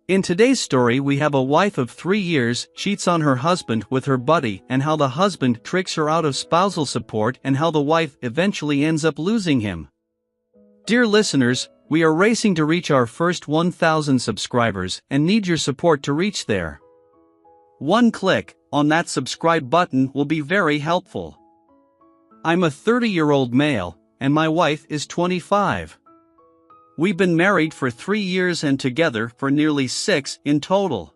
In today's story we have a wife of 3 years cheats on her husband with her buddy, and how the husband tricks her out of spousal support and how the wife eventually ends up losing him. Dear listeners, we are racing to reach our first 1,000 subscribers and need your support to reach there. One click on that subscribe button will be very helpful. I'm a 30-year-old male, and my wife is 25. We've been married for 3 years and together for nearly 6 in total.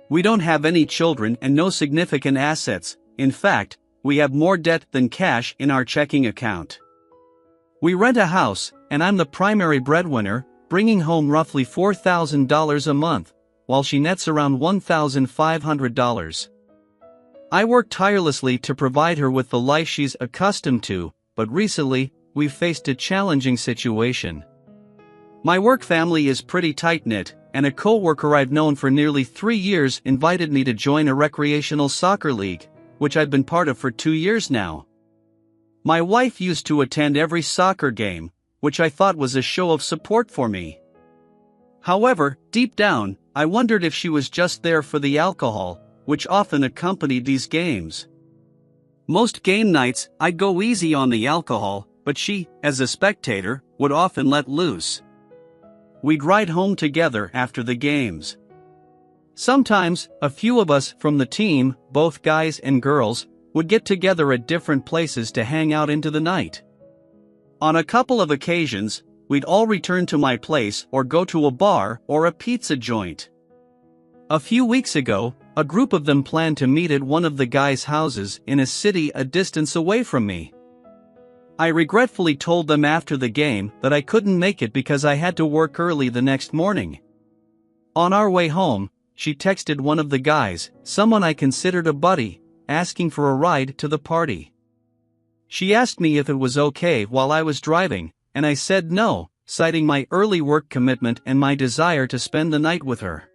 We don't have any children and no significant assets. In fact, we have more debt than cash in our checking account. We rent a house, and I'm the primary breadwinner, bringing home roughly $4,000 a month, while she nets around $1,500. I work tirelessly to provide her with the life she's accustomed to, but recently, we've faced a challenging situation. My work family is pretty tight-knit, and a co-worker I've known for nearly 3 years invited me to join a recreational soccer league, which I've been part of for 2 years now. My wife used to attend every soccer game, which I thought was a show of support for me. However, deep down, I wondered if she was just there for the alcohol, which often accompanied these games. Most game nights, I'd go easy on the alcohol, but she, as a spectator, would often let loose. We'd ride home together after the games. Sometimes, a few of us from the team, both guys and girls, would get together at different places to hang out into the night. On a couple of occasions, we'd all return to my place or go to a bar or a pizza joint. A few weeks ago, a group of them planned to meet at one of the guys' houses in a city a distance away from me. I regretfully told them after the game that I couldn't make it because I had to work early the next morning. On our way home, she texted one of the guys, someone I considered a buddy, asking for a ride to the party. She asked me if it was okay while I was driving, and I said no, citing my early work commitment and my desire to spend the night with her.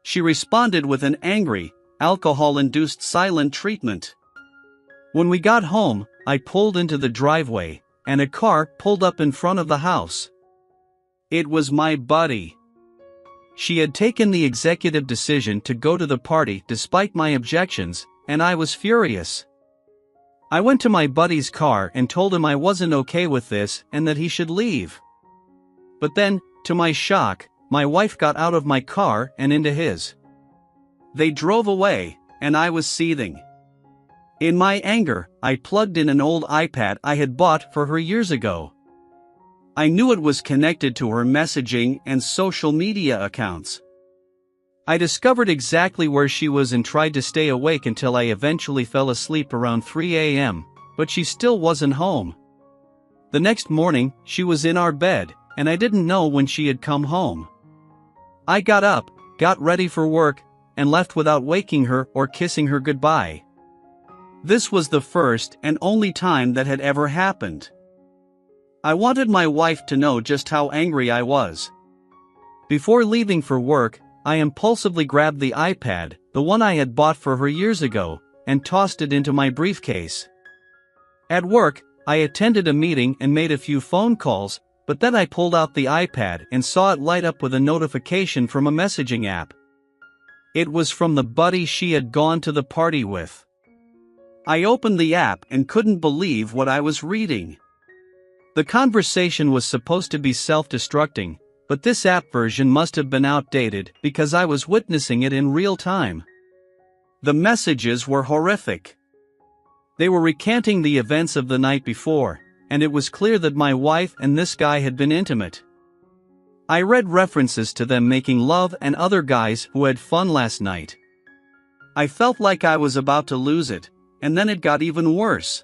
She responded with an angry, alcohol-induced silent treatment. When we got home, I pulled into the driveway, and a car pulled up in front of the house. It was my buddy. She had taken the executive decision to go to the party despite my objections, and I was furious. I went to my buddy's car and told him I wasn't okay with this and that he should leave. But then, to my shock, my wife got out of my car and into his. They drove away, and I was seething. In my anger, I plugged in an old iPad I had bought for her years ago. I knew it was connected to her messaging and social media accounts. I discovered exactly where she was and tried to stay awake until I eventually fell asleep around 3 a.m., but she still wasn't home. The next morning, she was in our bed, and I didn't know when she had come home. I got up, got ready for work, and left without waking her or kissing her goodbye. This was the first and only time that had ever happened. I wanted my wife to know just how angry I was. Before leaving for work, I impulsively grabbed the iPad, the one I had bought for her years ago, and tossed it into my briefcase. At work, I attended a meeting and made a few phone calls, but then I pulled out the iPad and saw it light up with a notification from a messaging app. It was from the buddy she had gone to the party with. I opened the app and couldn't believe what I was reading. The conversation was supposed to be self-destructing, but this app version must have been outdated because I was witnessing it in real time. The messages were horrific. They were recanting the events of the night before, and it was clear that my wife and this guy had been intimate. I read references to them making love and other guys who had fun last night. I felt like I was about to lose it. And then it got even worse.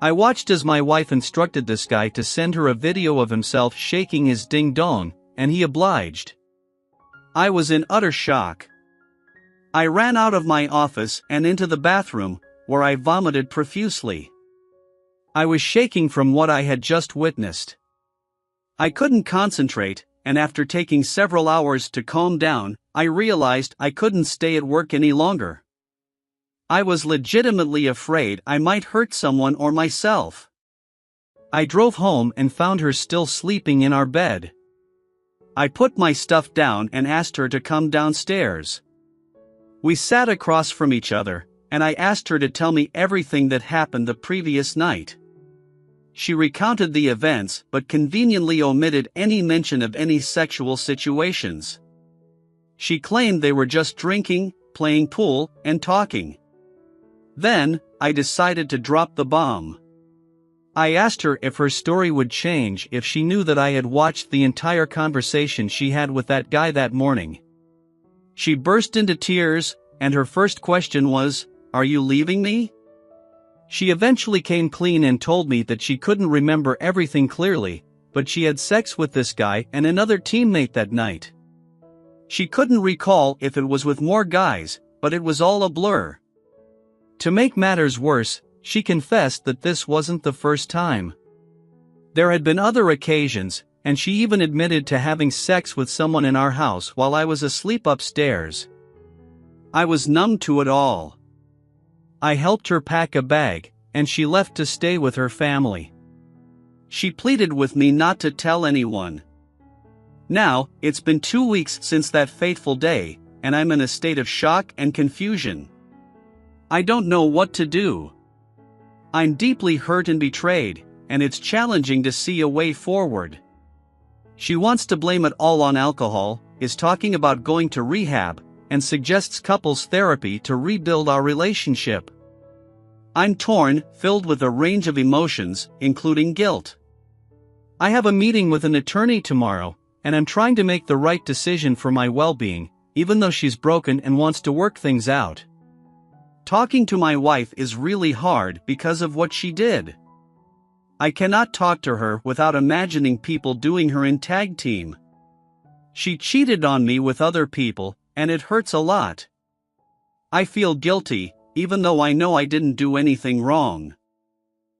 I watched as my wife instructed this guy to send her a video of himself shaking his ding-dong, and he obliged. I was in utter shock. I ran out of my office and into the bathroom, where I vomited profusely. I was shaking from what I had just witnessed. I couldn't concentrate, and after taking several hours to calm down, I realized I couldn't stay at work any longer. I was legitimately afraid I might hurt someone or myself. I drove home and found her still sleeping in our bed. I put my stuff down and asked her to come downstairs. We sat across from each other, and I asked her to tell me everything that happened the previous night. She recounted the events but conveniently omitted any mention of any sexual situations. She claimed they were just drinking, playing pool, and talking. Then, I decided to drop the bomb. I asked her if her story would change if she knew that I had watched the entire conversation she had with that guy that morning. She burst into tears, and her first question was, "Are you leaving me?" She eventually came clean and told me that she couldn't remember everything clearly, but she had sex with this guy and another teammate that night. She couldn't recall if it was with more guys, but it was all a blur. To make matters worse, she confessed that this wasn't the first time. There had been other occasions, and she even admitted to having sex with someone in our house while I was asleep upstairs. I was numb to it all. I helped her pack a bag, and she left to stay with her family. She pleaded with me not to tell anyone. Now, it's been 2 weeks since that fateful day, and I'm in a state of shock and confusion. I don't know what to do. I'm deeply hurt and betrayed, and it's challenging to see a way forward. She wants to blame it all on alcohol, is talking about going to rehab, and suggests couples therapy to rebuild our relationship. I'm torn, filled with a range of emotions, including guilt. I have a meeting with an attorney tomorrow, and I'm trying to make the right decision for my well-being, even though she's broken and wants to work things out. Talking to my wife is really hard because of what she did. I cannot talk to her without imagining people doing her in tag team. She cheated on me with other people, and it hurts a lot. I feel guilty, even though I know I didn't do anything wrong.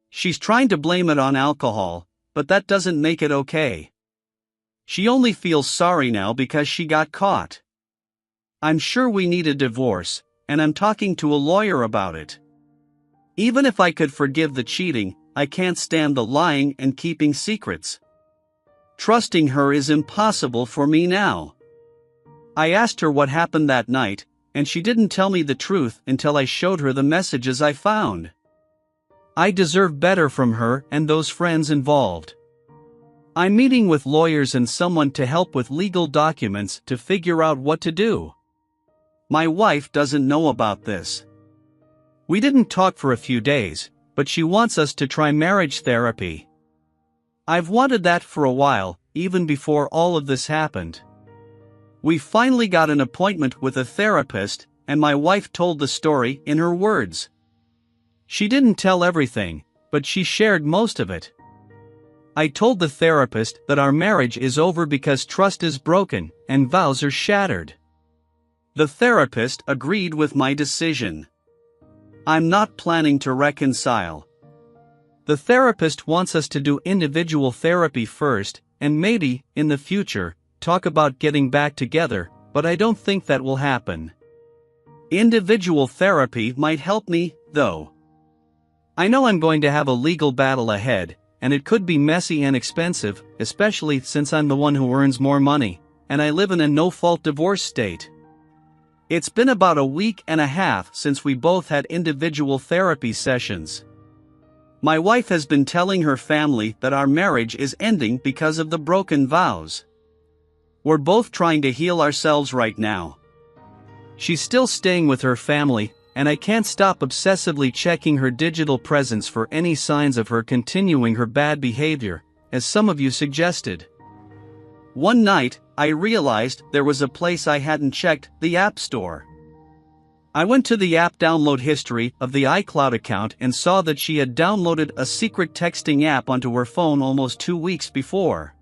She's trying to blame it on alcohol, but that doesn't make it okay. She only feels sorry now because she got caught. I'm sure we need a divorce, and I'm talking to a lawyer about it. Even if I could forgive the cheating, I can't stand the lying and keeping secrets. Trusting her is impossible for me now. I asked her what happened that night, and she didn't tell me the truth until I showed her the messages I found. I deserve better from her and those friends involved. I'm meeting with lawyers and someone to help with legal documents to figure out what to do. My wife doesn't know about this. We didn't talk for a few days, but she wants us to try marriage therapy. I've wanted that for a while, even before all of this happened. We finally got an appointment with a therapist, and my wife told the story in her words. She didn't tell everything, but she shared most of it. I told the therapist that our marriage is over because trust is broken, and vows are shattered. The therapist agreed with my decision. I'm not planning to reconcile. The therapist wants us to do individual therapy first, and maybe, in the future, talk about getting back together, but I don't think that will happen. Individual therapy might help me, though. I know I'm going to have a legal battle ahead, and it could be messy and expensive, especially since I'm the one who earns more money, and I live in a no-fault divorce state. It's been about a week and a half since we both had individual therapy sessions. My wife has been telling her family that our marriage is ending because of the broken vows. We're both trying to heal ourselves right now. She's still staying with her family, and I can't stop obsessively checking her digital presence for any signs of her continuing her bad behavior, as some of you suggested. One night, I realized there was a place I hadn't checked, the App Store. I went to the app download history of the iCloud account and saw that she had downloaded a secret texting app onto her phone almost 2 weeks before.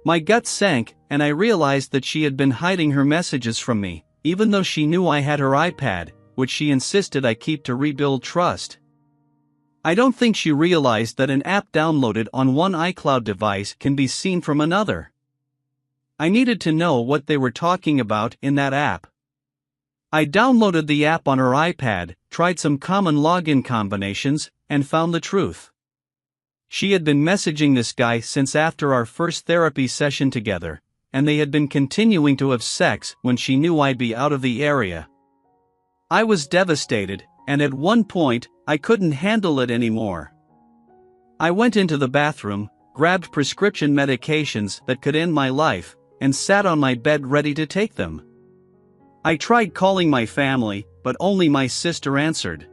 My gut sank, and I realized that she had been hiding her messages from me, even though she knew I had her iPad, which she insisted I keep to rebuild trust. I don't think she realized that an app downloaded on one iCloud device can be seen from another. I needed to know what they were talking about in that app. I downloaded the app on her iPad, tried some common login combinations, and found the truth. She had been messaging this guy since after our first therapy session together, and they had been continuing to have sex when she knew I'd be out of the area. I was devastated, and at one point, I couldn't handle it anymore. I went into the bathroom, grabbed prescription medications that could end my life, and sat on my bed ready to take them. I tried calling my family, but only my sister answered.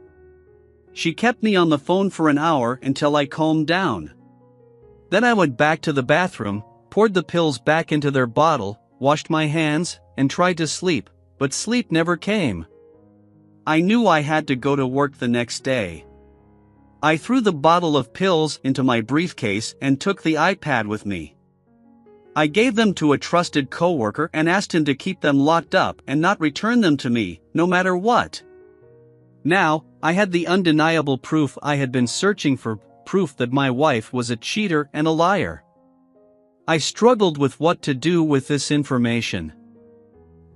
She kept me on the phone for an hour until I calmed down. Then I went back to the bathroom, poured the pills back into their bottle, washed my hands, and tried to sleep, but sleep never came. I knew I had to go to work the next day. I threw the bottle of pills into my briefcase and took the iPad with me. I gave them to a trusted coworker and asked him to keep them locked up and not return them to me, no matter what. Now, I had the undeniable proof I had been searching for, proof that my wife was a cheater and a liar. I struggled with what to do with this information.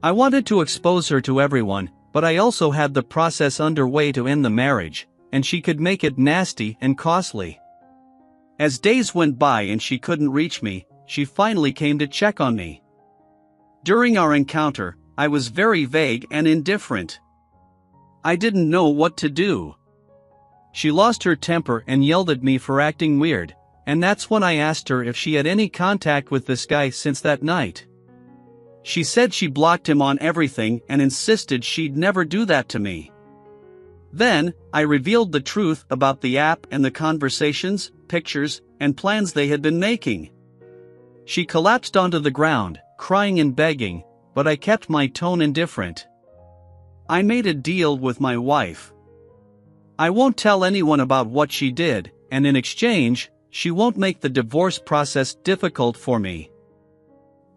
I wanted to expose her to everyone, but I also had the process underway to end the marriage, and she could make it nasty and costly. As days went by and she couldn't reach me, she finally came to check on me. During our encounter, I was very vague and indifferent. I didn't know what to do. She lost her temper and yelled at me for acting weird, and that's when I asked her if she had any contact with this guy since that night. She said she blocked him on everything and insisted she'd never do that to me. Then, I revealed the truth about the app and the conversations, pictures, and plans they had been making. She collapsed onto the ground, crying and begging, but I kept my tone indifferent. I made a deal with my wife. I won't tell anyone about what she did, and in exchange, she won't make the divorce process difficult for me.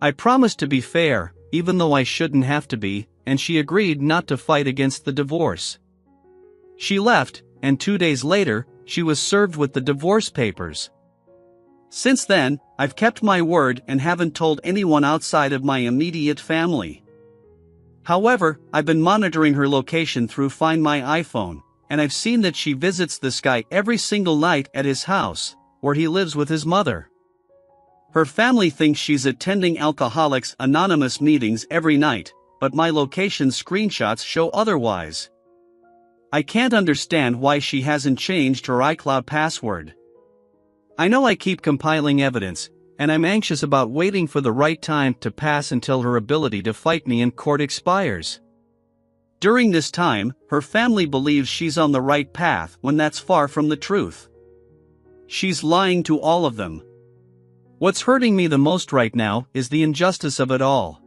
I promised to be fair, even though I shouldn't have to be, and she agreed not to fight against the divorce. She left, and 2 days later, she was served with the divorce papers. Since then, I've kept my word and haven't told anyone outside of my immediate family. However, I've been monitoring her location through Find My iPhone, and I've seen that she visits this guy every single night at his house, where he lives with his mother. Her family thinks she's attending Alcoholics Anonymous meetings every night, but my location screenshots show otherwise. I can't understand why she hasn't changed her iCloud password. I know I keep compiling evidence, and I'm anxious about waiting for the right time to pass until her ability to fight me in court expires. During this time, her family believes she's on the right path when that's far from the truth. She's lying to all of them. What's hurting me the most right now is the injustice of it all.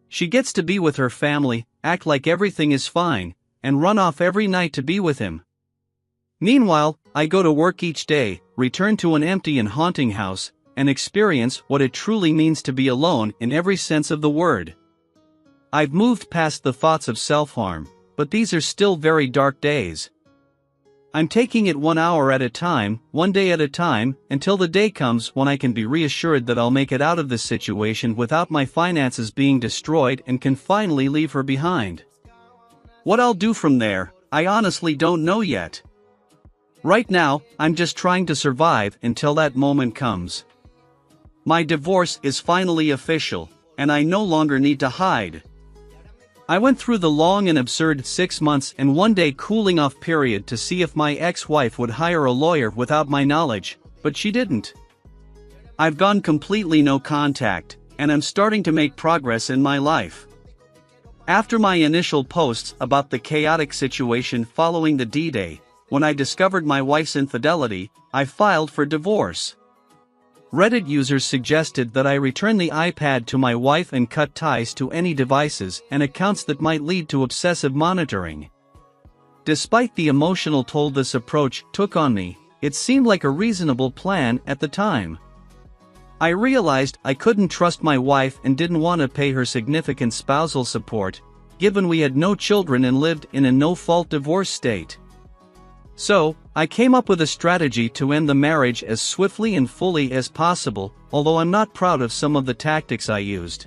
She gets to be with her family, act like everything is fine, and run off every night to be with him. Meanwhile, I go to work each day, return to an empty and haunting house, and experience what it truly means to be alone in every sense of the word. I've moved past the thoughts of self-harm, but these are still very dark days. I'm taking it 1 hour at a time, 1 day at a time, until the day comes when I can be reassured that I'll make it out of this situation without my finances being destroyed and can finally leave her behind. What I'll do from there, I honestly don't know yet. Right now, I'm just trying to survive until that moment comes. My divorce is finally official, and I no longer need to hide. I went through the long and absurd 6 months and 1 day cooling off period to see if my ex-wife would hire a lawyer without my knowledge, but she didn't. I've gone completely no contact, and I'm starting to make progress in my life. After my initial posts about the chaotic situation following the D-Day, when I discovered my wife's infidelity, I filed for divorce. Reddit users suggested that I return the iPad to my wife and cut ties to any devices and accounts that might lead to obsessive monitoring. Despite the emotional toll this approach took on me, it seemed like a reasonable plan at the time. I realized I couldn't trust my wife and didn't want to pay her significant spousal support, given we had no children and lived in a no-fault divorce state. So, I came up with a strategy to end the marriage as swiftly and fully as possible, although I'm not proud of some of the tactics I used.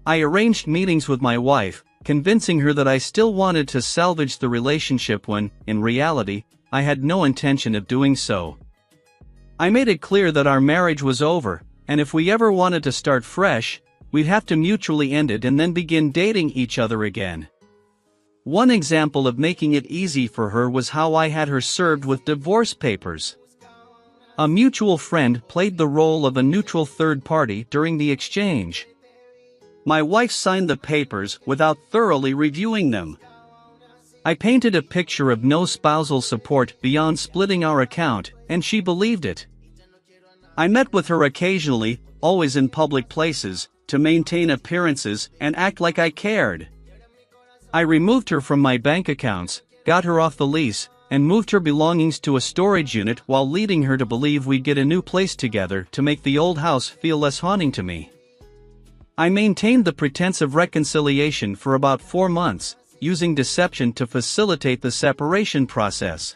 I arranged meetings with my wife, convincing her that I still wanted to salvage the relationship when, in reality, I had no intention of doing so. I made it clear that our marriage was over, and if we ever wanted to start fresh, we'd have to mutually end it and then begin dating each other again. One example of making it easy for her was how I had her served with divorce papers. A mutual friend played the role of a neutral third party during the exchange. My wife signed the papers without thoroughly reviewing them. I painted a picture of no spousal support beyond splitting our account, and she believed it. I met with her occasionally, always in public places, to maintain appearances and act like I cared. I removed her from my bank accounts, got her off the lease, and moved her belongings to a storage unit while leading her to believe we'd get a new place together to make the old house feel less haunting to me. I maintained the pretense of reconciliation for about 4 months, using deception to facilitate the separation process.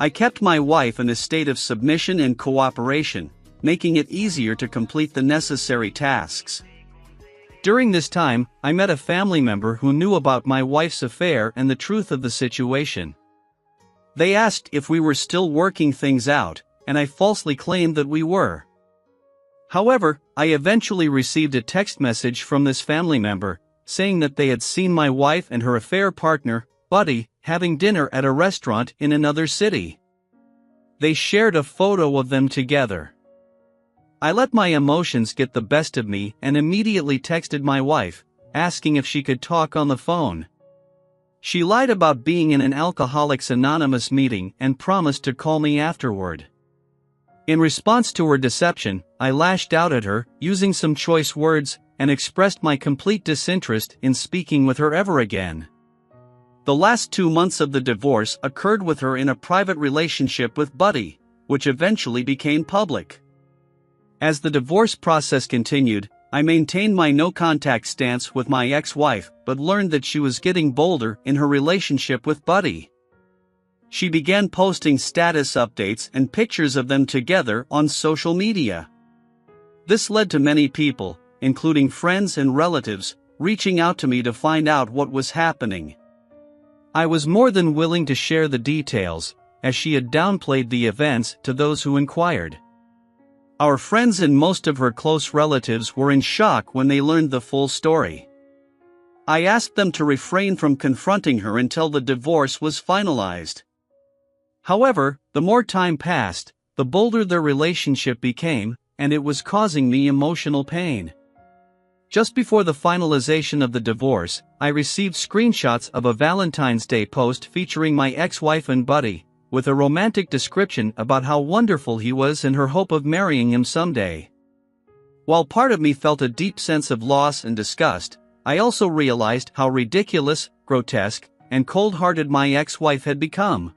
I kept my wife in a state of submission and cooperation, making it easier to complete the necessary tasks. During this time, I met a family member who knew about my wife's affair and the truth of the situation. They asked if we were still working things out, and I falsely claimed that we were. However, I eventually received a text message from this family member, saying that they had seen my wife and her affair partner, Buddy, having dinner at a restaurant in another city. They shared a photo of them together. I let my emotions get the best of me and immediately texted my wife, asking if she could talk on the phone. She lied about being in an Alcoholics Anonymous meeting and promised to call me afterward. In response to her deception, I lashed out at her, using some choice words, and expressed my complete disinterest in speaking with her ever again. The last 2 months of the divorce occurred with her in a private relationship with Buddy, which eventually became public. As the divorce process continued, I maintained my no-contact stance with my ex-wife, but learned that she was getting bolder in her relationship with Buddy. She began posting status updates and pictures of them together on social media. This led to many people, including friends and relatives, reaching out to me to find out what was happening. I was more than willing to share the details, as she had downplayed the events to those who inquired. Our friends and most of her close relatives were in shock when they learned the full story. I asked them to refrain from confronting her until the divorce was finalized. However, the more time passed, the bolder their relationship became, and it was causing me emotional pain. Just before the finalization of the divorce, I received screenshots of a Valentine's Day post featuring my ex-wife and Buddy, with a romantic description about how wonderful he was and her hope of marrying him someday. While part of me felt a deep sense of loss and disgust, I also realized how ridiculous, grotesque, and cold-hearted my ex-wife had become.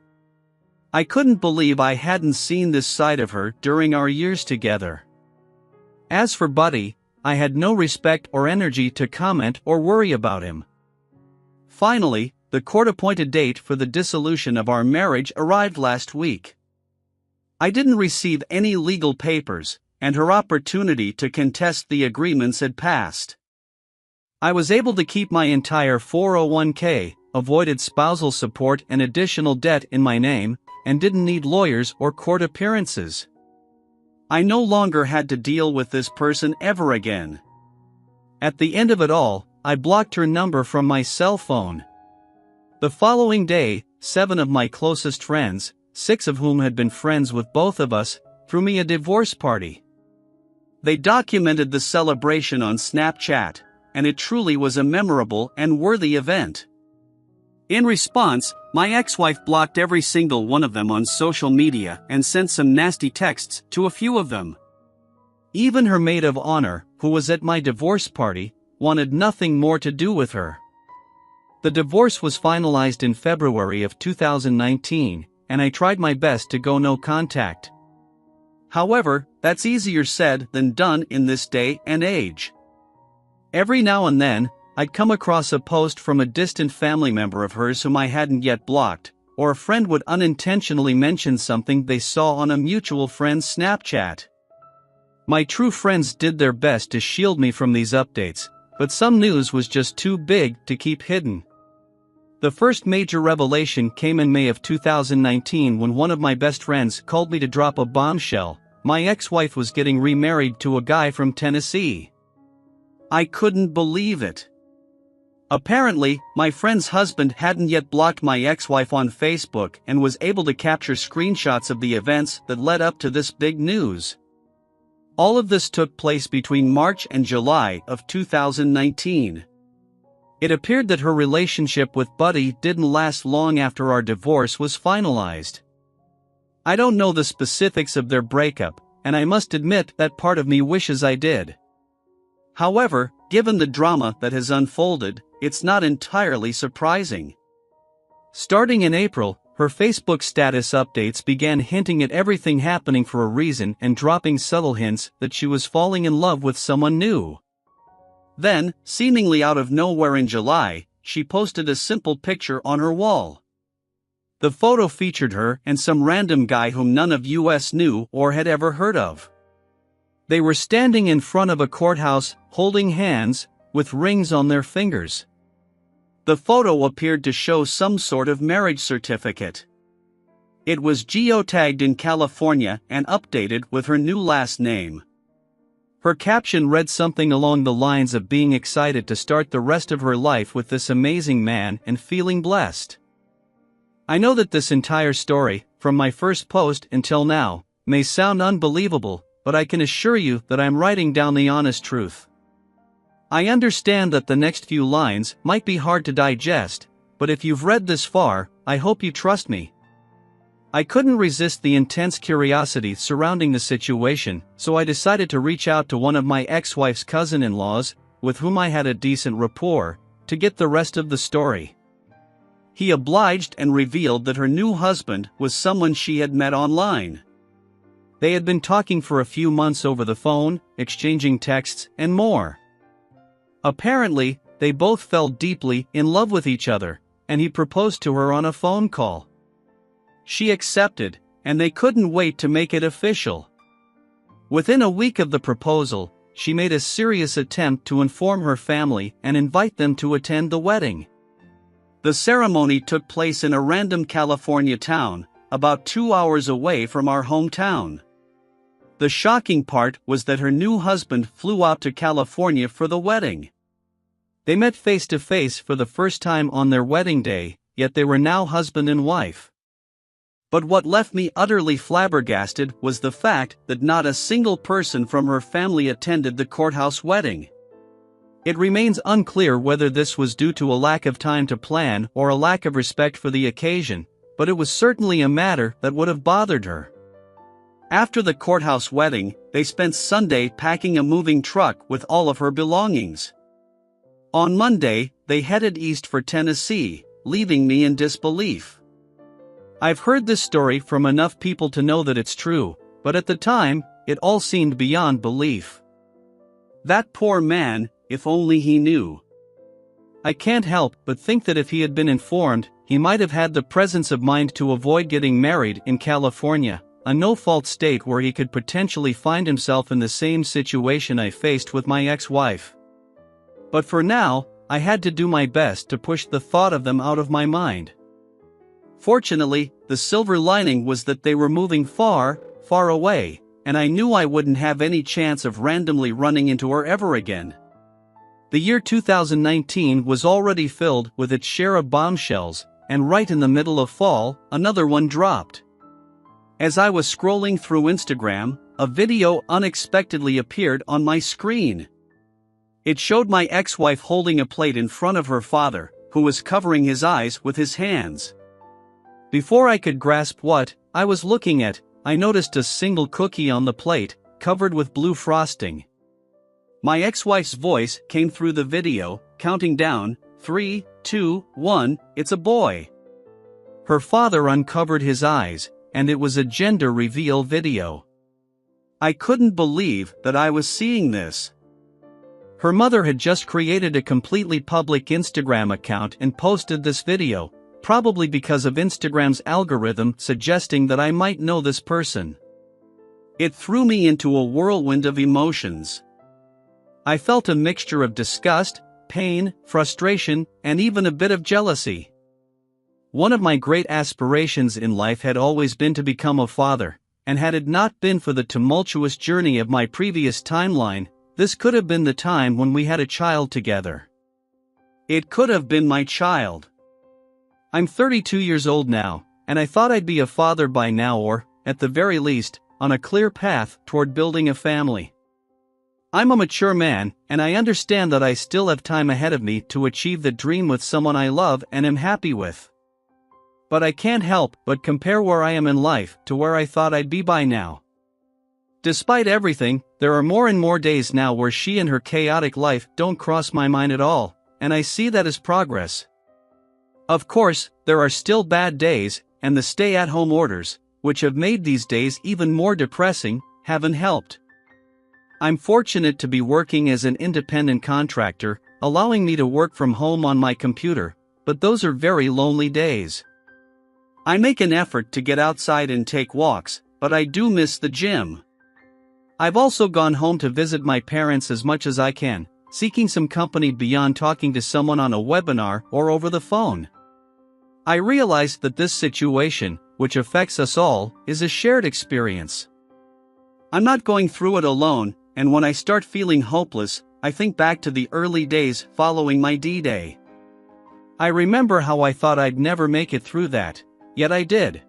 I couldn't believe I hadn't seen this side of her during our years together. As for Buddy, I had no respect or energy to comment or worry about him. Finally, the court-appointed date for the dissolution of our marriage arrived last week. I didn't receive any legal papers, and her opportunity to contest the agreements had passed. I was able to keep my entire 401k, avoided spousal support and additional debt in my name, and didn't need lawyers or court appearances. I no longer had to deal with this person ever again. At the end of it all, I blocked her number from my cell phone. The following day, 7 of my closest friends, 6 of whom had been friends with both of us, threw me a divorce party. They documented the celebration on Snapchat, and it truly was a memorable and worthy event. In response, my ex-wife blocked every single one of them on social media and sent some nasty texts to a few of them. Even her maid of honor, who was at my divorce party, wanted nothing more to do with her. The divorce was finalized in February of 2019, and I tried my best to go no contact. However, that's easier said than done in this day and age. Every now and then, I'd come across a post from a distant family member of hers whom I hadn't yet blocked, or a friend would unintentionally mention something they saw on a mutual friend's Snapchat. My true friends did their best to shield me from these updates, but some news was just too big to keep hidden. The first major revelation came in May of 2019 when one of my best friends called me to drop a bombshell, my ex-wife was getting remarried to a guy from Tennessee. I couldn't believe it. Apparently, my friend's husband hadn't yet blocked my ex-wife on Facebook and was able to capture screenshots of the events that led up to this big news. All of this took place between March and July of 2019. It appeared that her relationship with Buddy didn't last long after our divorce was finalized. I don't know the specifics of their breakup, and I must admit that part of me wishes I did. However, given the drama that has unfolded, it's not entirely surprising. Starting in April, her Facebook status updates began hinting at everything happening for a reason and dropping subtle hints that she was falling in love with someone new. Then, seemingly out of nowhere in July, she posted a simple picture on her wall. The photo featured her and some random guy whom none of us knew or had ever heard of. They were standing in front of a courthouse, holding hands, with rings on their fingers. The photo appeared to show some sort of marriage certificate. It was geotagged in California and updated with her new last name. Her caption read something along the lines of being excited to start the rest of her life with this amazing man and feeling blessed. I know that this entire story, from my first post until now, may sound unbelievable, but I can assure you that I'm writing down the honest truth. I understand that the next few lines might be hard to digest, but if you've read this far, I hope you trust me. I couldn't resist the intense curiosity surrounding the situation, so I decided to reach out to one of my ex-wife's cousin-in-laws, with whom I had a decent rapport, to get the rest of the story. He obliged and revealed that her new husband was someone she had met online. They had been talking for a few months over the phone, exchanging texts, and more. Apparently, they both fell deeply in love with each other, and he proposed to her on a phone call. She accepted, and they couldn't wait to make it official. Within a week of the proposal, she made a serious attempt to inform her family and invite them to attend the wedding. The ceremony took place in a random California town, about 2 hours away from our hometown. The shocking part was that her new husband flew out to California for the wedding. They met face to face for the first time on their wedding day, yet they were now husband and wife. But what left me utterly flabbergasted was the fact that not a single person from her family attended the courthouse wedding. It remains unclear whether this was due to a lack of time to plan or a lack of respect for the occasion, but it was certainly a matter that would have bothered her. After the courthouse wedding, they spent Sunday packing a moving truck with all of her belongings. On Monday, they headed east for Tennessee, leaving me in disbelief. I've heard this story from enough people to know that it's true, but at the time, it all seemed beyond belief. That poor man, if only he knew. I can't help but think that if he had been informed, he might have had the presence of mind to avoid getting married in California, a no-fault state where he could potentially find himself in the same situation I faced with my ex-wife. But for now, I had to do my best to push the thought of them out of my mind. Fortunately, the silver lining was that they were moving far, far away, and I knew I wouldn't have any chance of randomly running into her ever again. The year 2019 was already filled with its share of bombshells, and right in the middle of fall, another one dropped. As I was scrolling through Instagram, a video unexpectedly appeared on my screen. It showed my ex-wife holding a plate in front of her father, who was covering his eyes with his hands. Before I could grasp what I was looking at, I noticed a single cookie on the plate, covered with blue frosting. My ex-wife's voice came through the video, counting down, 3, 2, 1, it's a boy. Her father uncovered his eyes, and it was a gender reveal video. I couldn't believe that I was seeing this. Her mother had just created a completely public Instagram account and posted this video, probably because of Instagram's algorithm suggesting that I might know this person. It threw me into a whirlwind of emotions. I felt a mixture of disgust, pain, frustration, and even a bit of jealousy. One of my great aspirations in life had always been to become a father, and had it not been for the tumultuous journey of my previous timeline, this could have been the time when we had a child together. It could have been my child. I'm 32 years old now, and I thought I'd be a father by now or, at the very least, on a clear path toward building a family. I'm a mature man, and I understand that I still have time ahead of me to achieve the dream with someone I love and am happy with. But I can't help but compare where I am in life to where I thought I'd be by now. Despite everything, there are more and more days now where she and her chaotic life don't cross my mind at all, and I see that as progress. Of course, there are still bad days, and the stay-at-home orders, which have made these days even more depressing, haven't helped. I'm fortunate to be working as an independent contractor, allowing me to work from home on my computer, but those are very lonely days. I make an effort to get outside and take walks, but I do miss the gym. I've also gone home to visit my parents as much as I can, seeking some company beyond talking to someone on a webinar or over the phone. I realized that this situation, which affects us all, is a shared experience. I'm not going through it alone, and when I start feeling hopeless, I think back to the early days following my D-Day. I remember how I thought I'd never make it through that, yet I did.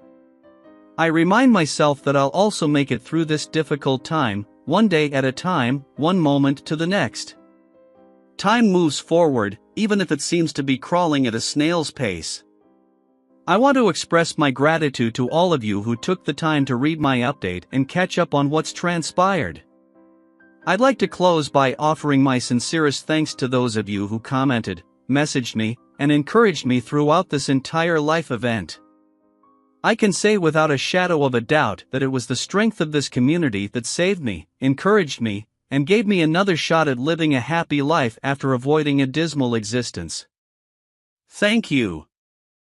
I remind myself that I'll also make it through this difficult time, one day at a time, one moment to the next. Time moves forward, even if it seems to be crawling at a snail's pace. I want to express my gratitude to all of you who took the time to read my update and catch up on what's transpired. I'd like to close by offering my sincerest thanks to those of you who commented, messaged me, and encouraged me throughout this entire life event. I can say without a shadow of a doubt that it was the strength of this community that saved me, encouraged me, and gave me another shot at living a happy life after avoiding a dismal existence. Thank you.